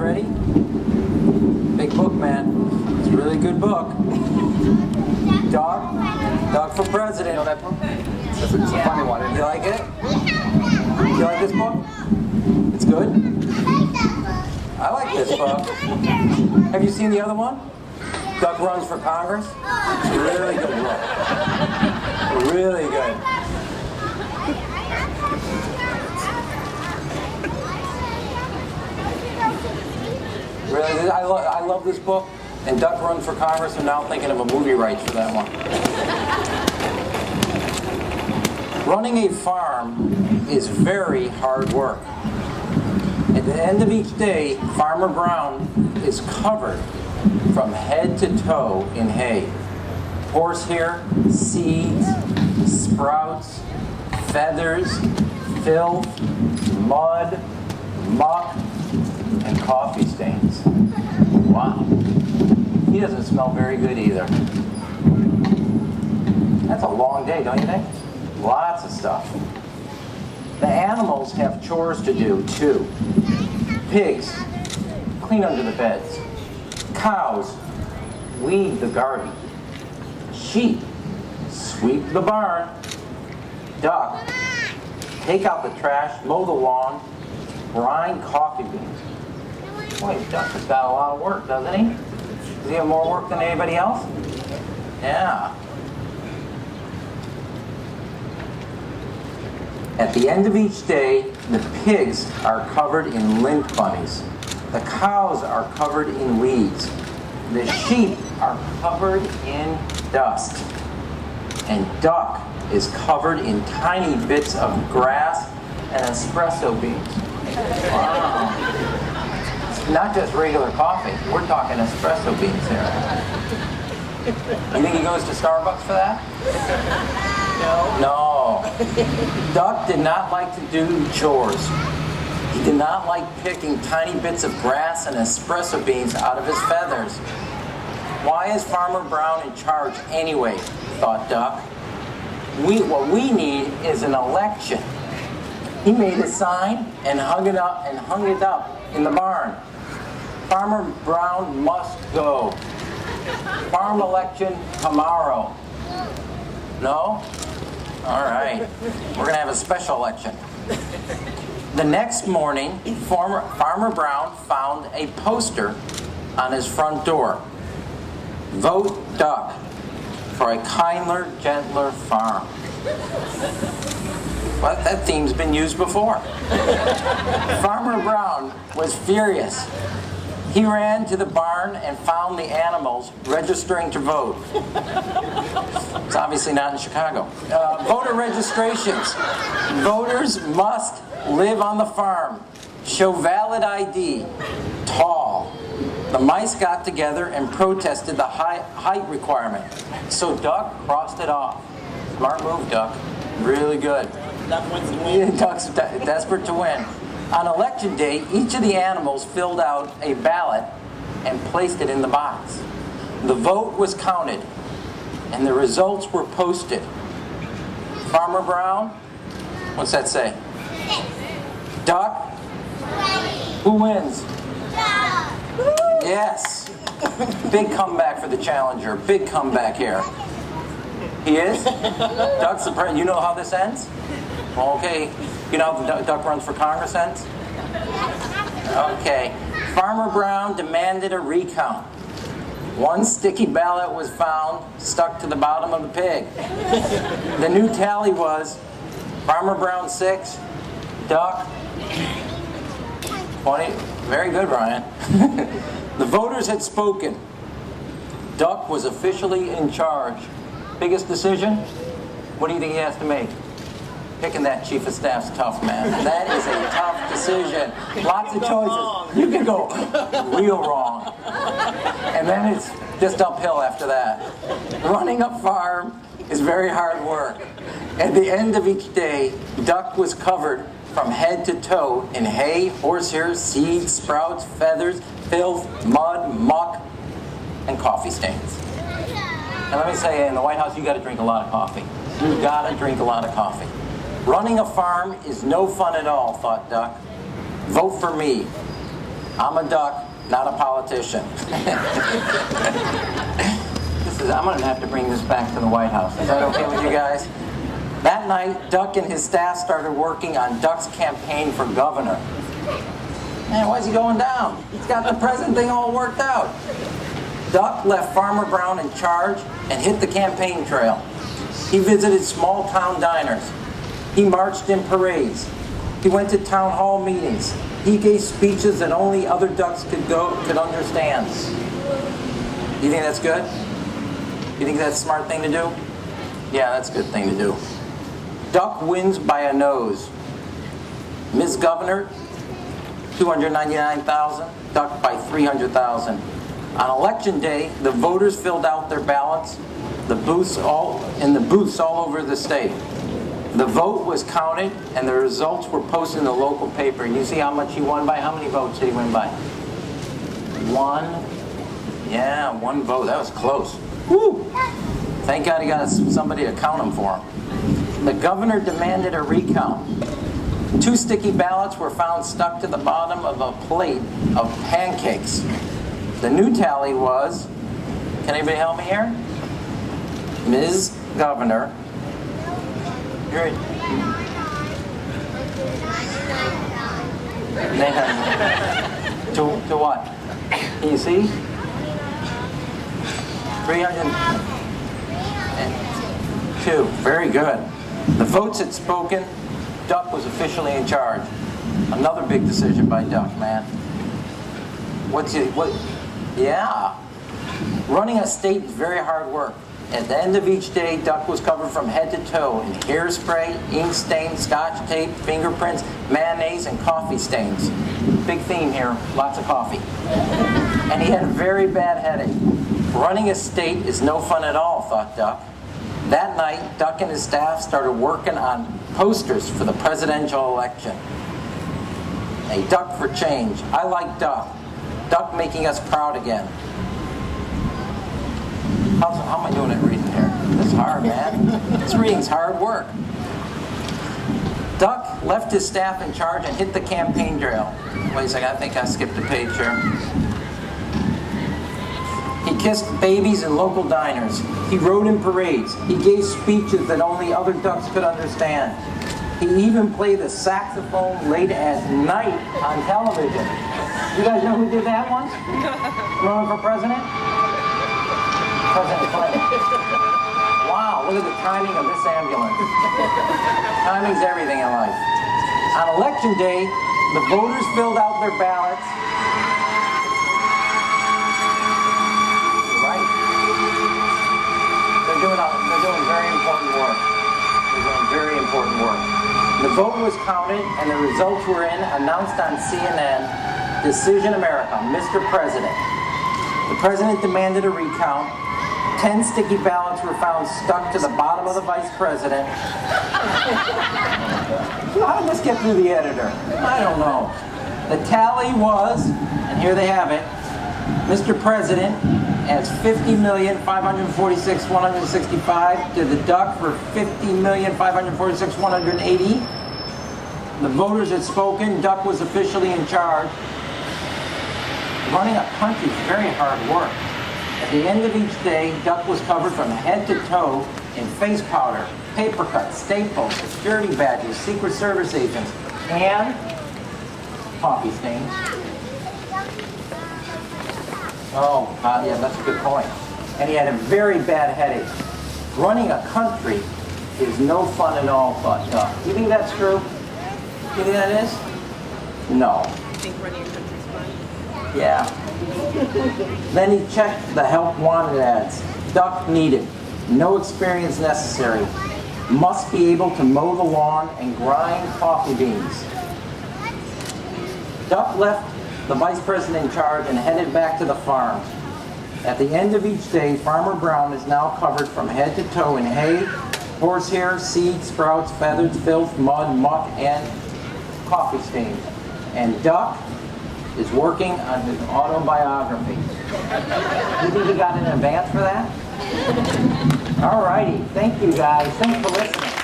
ready? Big book, man. It's a really good book. Dog for President. You know that book? It's a funny one. You like it? You like this book? It's good? I like this book. Have you seen the other one? Duck Runs for Congress? It's a really good book. Really good. Really, I love this book. And Duck Runs for Congress, I'm now thinking of a movie rights for that one. Running a farm is very hard work. At the end of each day, Farmer Brown is covered from head to toe in hay. Horsehair, seeds, sprouts, feathers, filth, mud, muck, and coffee stains. Wow. He doesn't smell very good either. That's a long day, don't you think? Lots of stuff. The animals have chores to do, too. Pigs, clean under the beds. Cows, weed the garden. Sheep, sweep the barn. Duck, take out the trash, mow the lawn, grind coffee beans. Boy, Duck has got a lot of work, doesn't he? Does he have more work than anybody else? Yeah. At the end of each day, the pigs are covered in lint bunnies. The cows are covered in weeds. The sheep are covered in dust. And Duck is covered in tiny bits of grass and espresso beans. Wow. It's not just regular coffee. We're talking espresso beans here. You think he goes to Starbucks for that? No. Duck did not like to do chores. He did not like picking tiny bits of grass and espresso beans out of his feathers. Why is Farmer Brown in charge anyway, thought Duck. What we need is an election. He made a sign and hung it up in the barn. Farmer Brown must go. Farm election tomorrow. No? All right. We're going to have a special election. The next morning, Farmer Brown found a poster on his front door. Vote Duck for a kinder, gentler farm. But that theme's been used before. Farmer Brown was furious. He ran to the barn and found the animals registering to vote. It's obviously not in Chicago. Voter registrations. Voters must live on the farm. Show valid ID. Tall. The mice got together and protested the height requirement. So Duck crossed it off. Smart move, Duck. Really good. Duck's desperate to win. On election day, each of the animals filled out a ballot and placed it in the box. The vote was counted, and the results were posted. Farmer Brown, what's that say? Duck? Who wins? Yes. Big comeback for the challenger. Big comeback here. He is? Duck's the president. You know how this ends? Okay. You know how the Duck Runs for Congress ends? Okay. Farmer Brown demanded a recount. One sticky ballot was found stuck to the bottom of the pig. The new tally was Farmer Brown 6, Duck 20. Very good, Ryan. The voters had spoken. Duck was officially in charge. Biggest decision? What do you think he has to make? Picking that chief of staff's tough, man. That is a tough decision. Lots of choices. You can go real wrong. And then it's just uphill after that. Running a farm is very hard work. At the end of each day, Duck was covered from head to toe in hay, horsehair, seeds, sprouts, feathers, filth, mud, muck, and coffee stains. And let me say, in the White House, you got to drink a lot of coffee. You got to drink a lot of coffee. Running a farm is no fun at all, thought Duck. Vote for me. I'm a duck, not a politician. I'm going to have to bring this back to the White House. Is that okay with you guys? That night, Duck and his staff started working on Duck's campaign for governor. Man, why is he going down? He's got the president thing all worked out. Duck left Farmer Brown in charge and hit the campaign trail. He visited small town diners. He marched in parades. He went to town hall meetings. He gave speeches that only other ducks could understand. You think that's good? You think that's a smart thing to do? Yeah, that's a good thing to do. Duck wins by a nose. Ms. Governor, 299,000. Duck by 300,000. On election day, the voters filled out their ballots. In the booths all over the state. The vote was counted, and the results were posted in the local paper. You see how much he won by? How many votes did he win by? One. Yeah, one vote. That was close. Woo! Thank God he got somebody to count them for him. The governor demanded a recount. 2 sticky ballots were found stuck to the bottom of a plate of pancakes. The new tally was, can anybody help me here? Ms. Governor, to what? Can you see? 302. Very good. The votes had spoken. Duck was officially in charge. Another big decision by Duck, man. Yeah. Running a state is very hard work. At the end of each day, Duck was covered from head to toe in hairspray, ink stains, scotch tape, fingerprints, mayonnaise, and coffee stains. Big theme here, lots of coffee. And he had a very bad headache. Running a state is no fun at all, thought Duck. That night, Duck and his staff started working on posters for the presidential election. A duck for change. I like Duck. Duck making us proud again. How am I doing at reading here? This is hard, man. This reading's hard work. Duck left his staff in charge and hit the campaign trail. Wait a second, I think I skipped a page here. He kissed babies in local diners. He rode in parades. He gave speeches that only other ducks could understand. He even played the saxophone late at night on television. You guys know who did that once? Running for president? President Clinton. Wow, look at the timing of this ambulance. Timing's everything in life. On election day, the voters filled out their ballots. You're right. They're doing very important work. They're doing very important work. The vote was counted and the results were announced on CNN. Decision America, Mr. President. The president demanded a recount. 10 sticky ballots were found stuck to the bottom of the vice president. How did this get through the editor? I don't know. The tally was, and here they have it, Mr. President has 50,546,165 to the duck for 50,546,180. The voters had spoken. Duck was officially in charge. Running a country is very hard work. At the end of each day, Duck was covered from head to toe in face powder, paper cuts, staples, security badges, Secret Service agents, and coffee stains. Oh, yeah, that's a good point. And he had a very bad headache. Running a country is no fun at all, thought Duck. You think that's true? You think that is? No. You think running a country's fun? Yeah. Then he checked the help wanted ads. Duck needed. No experience necessary. Must be able to mow the lawn and grind coffee beans. Duck left the vice president in charge and headed back to the farm. At the end of each day, Farmer Brown is now covered from head to toe in hay, horsehair, seeds, sprouts, feathers, filth, mud, muck, and coffee stains. And Duck is working on his autobiography. You think he got an advance for that? All righty. Thank you, guys. Thanks for listening.